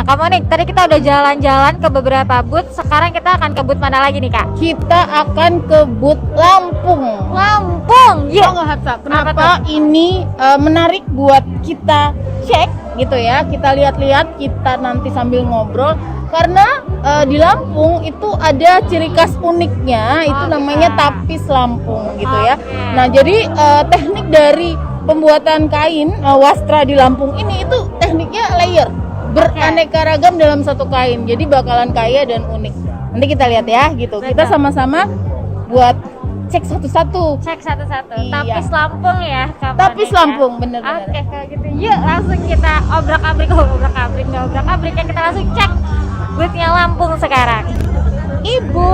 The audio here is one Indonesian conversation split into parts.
Nah, Kak Monik, tadi kita udah jalan-jalan ke beberapa booth. Sekarang kita akan ke booth mana lagi nih, Kak? Kita akan ke booth Lampung. Lampung. Iya nggak Hatsa? Kenapa ini menarik buat kita cek gitu ya? Kita lihat-lihat, kita nanti sambil ngobrol. Karena di Lampung itu ada ciri khas uniknya, itu namanya tapis Lampung gitu ya. Nah, jadi teknik dari pembuatan kain wastra di Lampung ini itu tekniknya layer, beraneka ragam dalam satu kain. Jadi bakalan kaya dan unik. Nanti kita lihat ya gitu. Kita sama-sama buat cek satu-satu. Cek satu-satu. Iya. Tapis Lampung ya, Kak Tapis Monik, Lampung, ya? bener-bener. Oke, kalau gitu yuk langsung kita obrak-abrik ya, kita langsung cek boothnya Lampung sekarang. Ibu,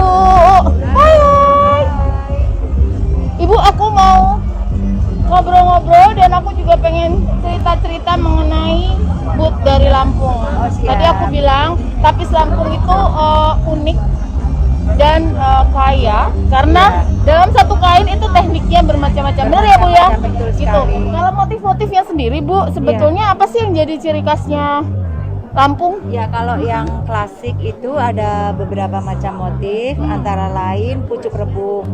hai. Ibu, aku mau ngobrol-ngobrol dan aku juga pengen cerita-cerita mengenai booth dari Lampung. Tadi aku bilang tapis Lampung itu unik dan kaya karena dalam satu kain itu tekniknya bermacam-macam. Benar ya Bu ya? Betul Gitu. sekali. Kalau motif-motifnya sendiri Bu, sebetulnya apa sih yang jadi ciri khasnya Lampung? Ya, kalau yang klasik itu ada beberapa macam motif, antara lain pucuk rebung.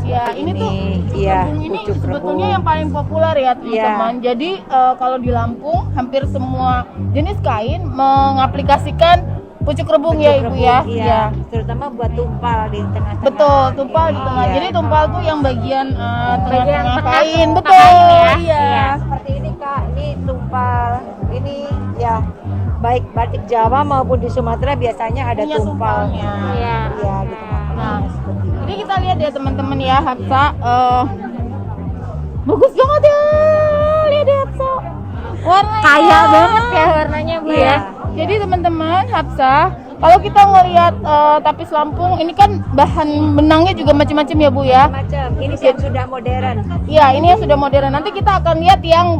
Ya, ini tuh iya, rebung ini pucuk sebetulnya rebung. yang paling populer ya teman-teman. Jadi kalau di Lampung hampir semua jenis kain mengaplikasikan pucuk rebung ya Ibu ya. Iya, terutama buat tumpal di tengah-tengah. Betul, tumpal di tengah. Iya. Jadi tumpal tuh yang bagian tengah-tengah tengah kain, tuh, betul. kain ya. Iya. Iya. Seperti ini Kak, ini tumpal. Ini ya baik batik Jawa maupun di Sumatera biasanya ada Punya tumpal. tumpalnya. Iya. Iya, di tengah-tengah Nah, seperti ini. Ini kita lihat ya teman-teman ya, Hapsa. Bagus banget ya, lihat ya Hapsa. Warnanya Kaya banget ya warnanya Bu Iya. ya. Jadi teman-teman, Hapsa, kalau kita ngelihat tapis Lampung, ini kan bahan benangnya juga macam-macam ya Bu ya. Macam ini yang sudah modern. Iya, ini yang sudah modern. Nanti kita akan lihat yang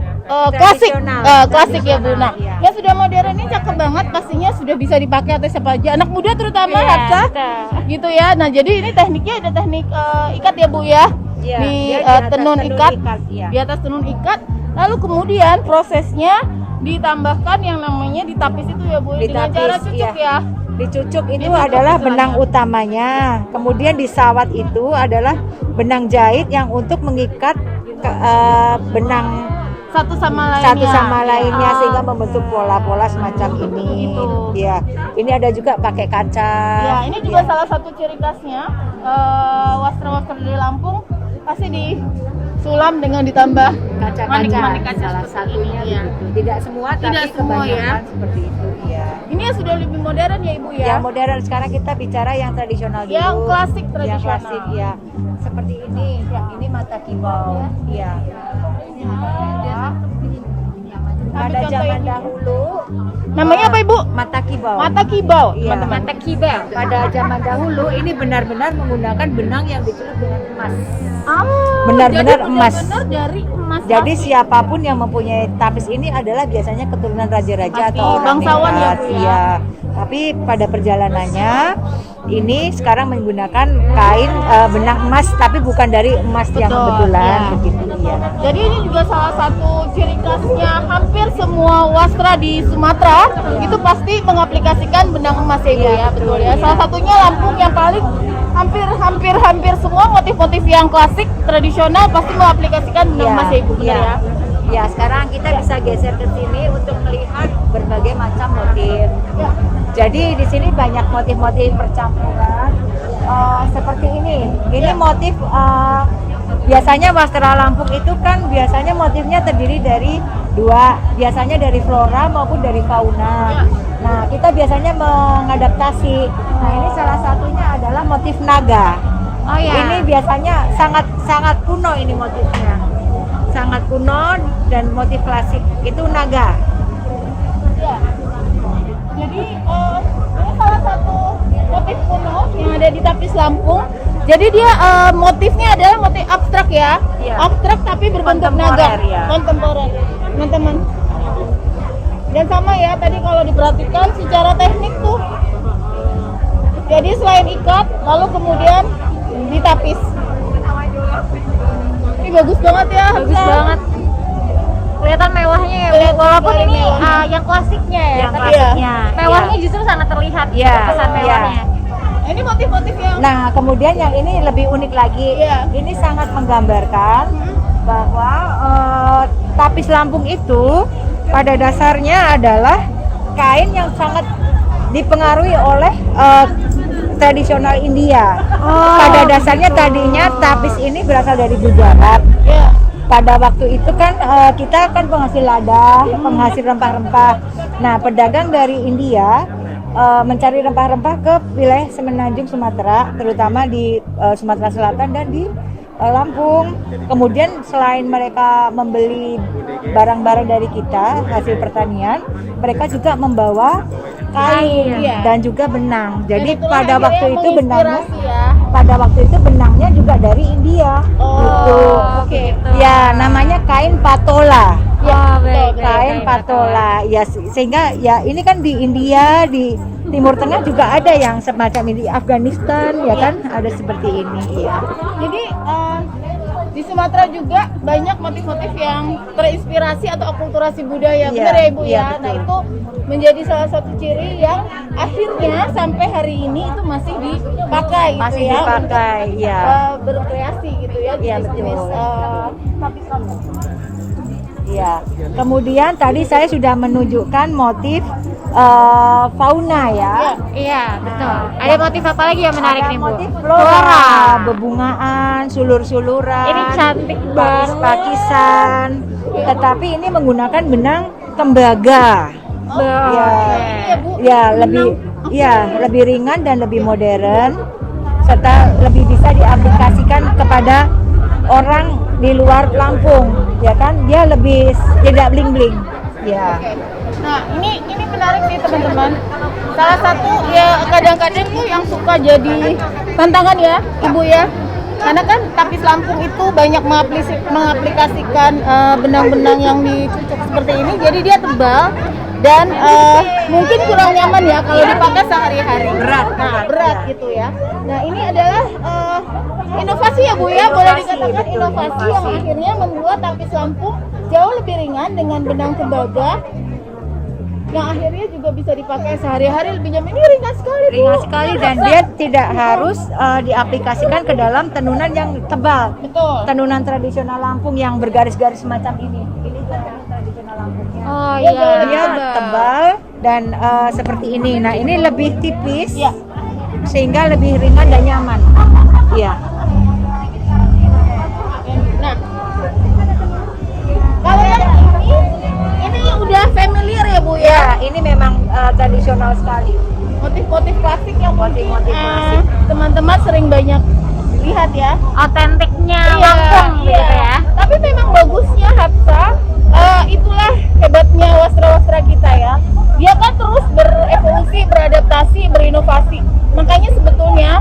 klasik, Tradisional. klasik ya Bu. Nah, Iya. yang sudah modern ini cakep banget, pastinya sudah bisa dipakai oleh siapa aja, anak muda terutama Iya, Hapsa. betul. Gitu ya. Nah, jadi ini tekniknya ada teknik ikat ya Bu ya. Iya, Di dia di atas tenun tenun ikat, ikat, iya. di atas tenun ikat. Lalu kemudian prosesnya ditambahkan yang namanya ditapis itu ya Bu, dengan Ditapis, cara cucuk iya. ya. Dicucuk itu Dicucuk adalah istilahnya. benang utamanya. Kemudian disawat itu adalah benang jahit yang untuk mengikat benang Satu sama lainnya. satu sama lainnya Ah. sehingga membentuk pola-pola semacam ini. Gitu. Ya, ini ada juga pakai kaca. Ya, ini juga Ya. salah satu ciri khasnya wastra-wastra dari Lampung pasti disulam dengan ditambah Kaca-kaca manik-manik kaca salah seperti satunya ini, ya. begitu. Tidak semua Tidak tapi semua, kebanyakan ya. seperti itu ya. Ini yang sudah lebih modern ya Ibu ya. Yang modern sekarang kita bicara yang tradisional dulu. Yang klasik Yang tradisional. klasik ya. Seperti ini. Ini mata kibau. Iya. Pada contoh zaman yang- dahulu Namanya apa Ibu? mata kibau. Mata kibau, Iya. teman-teman. Mata kibel. Pada zaman dahulu ini benar-benar menggunakan benang yang dicelup dengan emas. jadi Benar-benar emas. benar dari emas. Jadi asli. siapapun yang mempunyai tapis ini adalah biasanya keturunan raja-raja Pasti, atau orang bangsawan ya, hebat. Bu, ya. Iya. Tapi pada perjalanannya ini sekarang menggunakan kain benang emas tapi bukan dari emas yang Betul, kebetulan ya. begitu ya. Jadi ini juga salah satu ciri khasnya hampir semua wastra di Sumatera itu pasti mengaplikasikan benang emas ya Ibu Iya, ya, betul ya. iya. Salah satunya Lampung yang paling hampir semua motif-motif yang klasik tradisional pasti mengaplikasikan benang emas ya Ibu, benar ya. Ya, sekarang kita bisa geser ke sini untuk melihat berbagai macam motif. Ya. Jadi di sini banyak motif-motif percampuran seperti ini. Ini Ya. motif biasanya wastra Lampung itu kan biasanya motifnya terdiri dari dua, biasanya dari flora maupun dari fauna. Nah, kita biasanya mengadaptasi. Nah, ini salah satunya adalah motif naga. Oh ya. Ini biasanya sangat kuno ini motifnya. Sangat kuno dan motif klasik itu naga. Ya. Jadi ini salah satu motif kuno yang ada di tapis Lampung. Jadi dia motifnya adalah motif abstrak ya, Iya. abstrak tapi berbentuk naga, Kontemporer, ya. kontemporer, teman-teman. Dan sama ya tadi kalau diperhatikan secara teknik tuh. Jadi selain ikat, lalu kemudian ditapis. Ini bagus banget ya, Bagus Hafsa. banget. kelihatan mewahnya ya Bu. Kelihatan Walaupun sekali ini mewahnya. yang klasiknya ya, Yang tapi klasiknya, mewahnya iya. justru sangat terlihat Iya, kesan iya. mewahnya. Nah, ini motif-motif yang Nah, kemudian yang ini lebih unik lagi. Iya. Ini sangat menggambarkan bahwa tapis Lampung itu pada dasarnya adalah kain yang sangat dipengaruhi oleh tradisional India. Pada dasarnya tadinya tapis ini berasal dari Gujarat. ya. Pada waktu itu kan kita kan penghasil lada, penghasil rempah-rempah. Nah, pedagang dari India mencari rempah-rempah ke wilayah Semenanjung Sumatera, terutama di Sumatera Selatan dan di Lampung. Kemudian selain mereka membeli barang-barang dari kita hasil pertanian, mereka juga membawa kain Iya. dan juga benang. Jadi Dan itulah pada akhirnya waktu itu benangnya menginspirasi ya. pada waktu itu benangnya juga dari India. Oh, Gitu. oke. Ya, namanya kain patola. Ya, baik, Kain patola. Ya, sehingga ya ini kan di India, di Timur Tengah juga ada yang semacam ini, di Afghanistan ya kan ada seperti ini. Ya. Jadi di Sumatera juga banyak motif-motif yang terinspirasi atau akulturasi budaya, Iya, benar ya Ibu iya, ya. betul. Nah itu menjadi salah satu ciri yang akhirnya sampai hari ini itu masih dipakai, Masih gitu ya, dipakai, untuk, ya. berkreasi gitu ya, Iya, jenis-jenis betul. tapis rambut. Ya. Kemudian tadi saya sudah menunjukkan motif fauna ya. Iya, betul. Ada motif apa lagi yang menarik Ada nih, Bu? motif flora, bebungaan, sulur-suluran, Ini cantik banget. pakis-pakisan. Tetapi ini menggunakan benang tembaga. Ya, Iya Bu. ya lebih ringan dan lebih modern serta lebih bisa diaplikasikan kepada orang di luar Lampung, ya kan? Dia lebih tidak bling-bling. Ya. Oke. Nah ini menarik nih teman-teman. Salah satu ya kadang-kadang tuh yang suka jadi tantangan ya Ibu ya. Karena kan tapis Lampung itu banyak mengaplikasikan benang-benang yang dicucuk seperti ini. Jadi dia tebal dan mungkin kurang nyaman ya kalau dipakai sehari-hari. Berat gitu ya. Nah ini adalah inovasi ya Bu ya, boleh Inovasi, dikatakan betul, inovasi yang inovasi. akhirnya membuat tapis Lampung jauh lebih ringan dengan benang tembaga yang akhirnya juga bisa dipakai sehari-hari lebih nyaman. Ini ringan sekali Bu. Ringan sekali dan dia tidak harus diaplikasikan ke dalam tenunan yang tebal. Betul. Tenunan tradisional Lampung yang bergaris-garis semacam ini. Ini tenunan tradisional Lampungnya. Oh Iya, iya. Dia tebal dan seperti ini. Nah, ini lebih tipis. Ya. Sehingga lebih ringan dan nyaman. Iya. Nah, kalau yang ini udah familiar ya Bu ya. Ya, ini memang tradisional sekali. Motif-motif klasik yang mungkin Motif-motif klasik. teman-teman sering banyak lihat ya. Otentiknya Iya, Lampung iya. gitu ya. Tapi memang bagusnya Hapsa, itulah hebatnya wastra-wastra kita ya. Dia kan terus berevolusi, beradaptasi, berinovasi. Makanya sebetulnya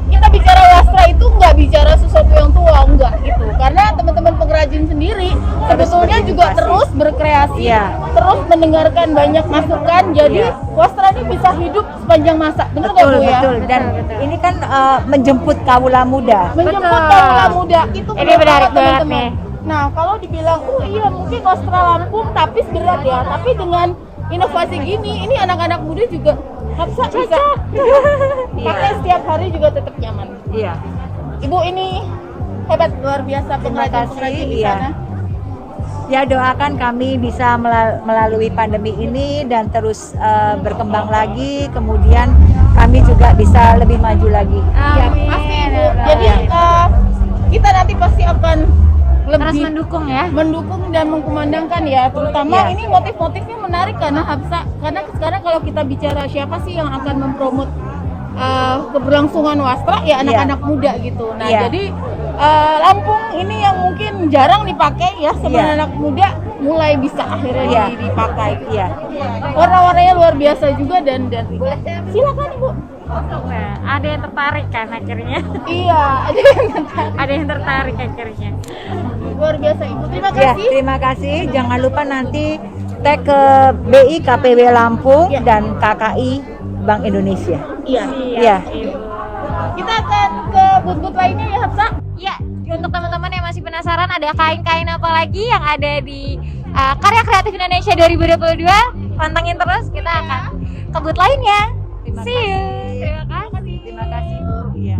kita bicara wastra itu nggak bicara sesuatu yang tua, enggak gitu. Karena teman-teman pengrajin sendiri sebetulnya juga berinovasi. terus berkreasi, Iya. terus mendengarkan banyak masukan. Jadi Iya. wastra ini bisa hidup sepanjang masa. Benar nggak Betul, Bu ya? betul. Dan ini kan menjemput kaula muda. Menjemput Betul. kaula muda itu Ini benar menarik banget, banget teman-teman. nih. Nah kalau dibilang iya mungkin wastra Lampung tapis berat ya, tapi dengan inovasi gini ini anak-anak muda juga Hapsa bisa pakai setiap hari juga tetap nyaman. Iya. Ibu ini hebat, luar biasa Terima pengrajin-pengrajin kasih, di iya. sana. Ya, doakan kami bisa melalui pandemi ini dan terus berkembang lagi, kemudian kami juga bisa lebih maju lagi. Ya pasti Ibu. Jadi kita nanti pasti akan Terus lebih mendukung ya. mendukung dan mengkumandangkan ya, terutama Iya. ini motif-motifnya menarik karena Hapsa, karena sekarang kalau kita bicara siapa sih yang akan mempromot keberlangsungan wastra ya anak-anak muda gitu. Nah Iya. jadi Lampung ini yang mungkin jarang dipakai ya sama Iya. anak muda mulai bisa akhirnya Iya. dipakai. Iya. Warna-warnanya luar biasa juga dan silakan Ibu. Nah, ada yang tertarik kan akhirnya. Iya, ada yang tertarik. Ada yang tertarik akhirnya. Luar biasa Ibu. Terima Ya, kasih. terima kasih. Jangan lupa nanti tag ke BI KPW Lampung Iya. dan KKI Bank Indonesia. Iya. Iya. Ibu. Kita akan ke booth-booth lainnya ya Hapsa. Ya, untuk teman-teman yang masih penasaran ada kain-kain apa lagi yang ada di Karya Kreatif Indonesia 2022. Pantengin terus, kita akan kebut lainnya. See you. Terima kasih. Terima kasih Bu. Iya.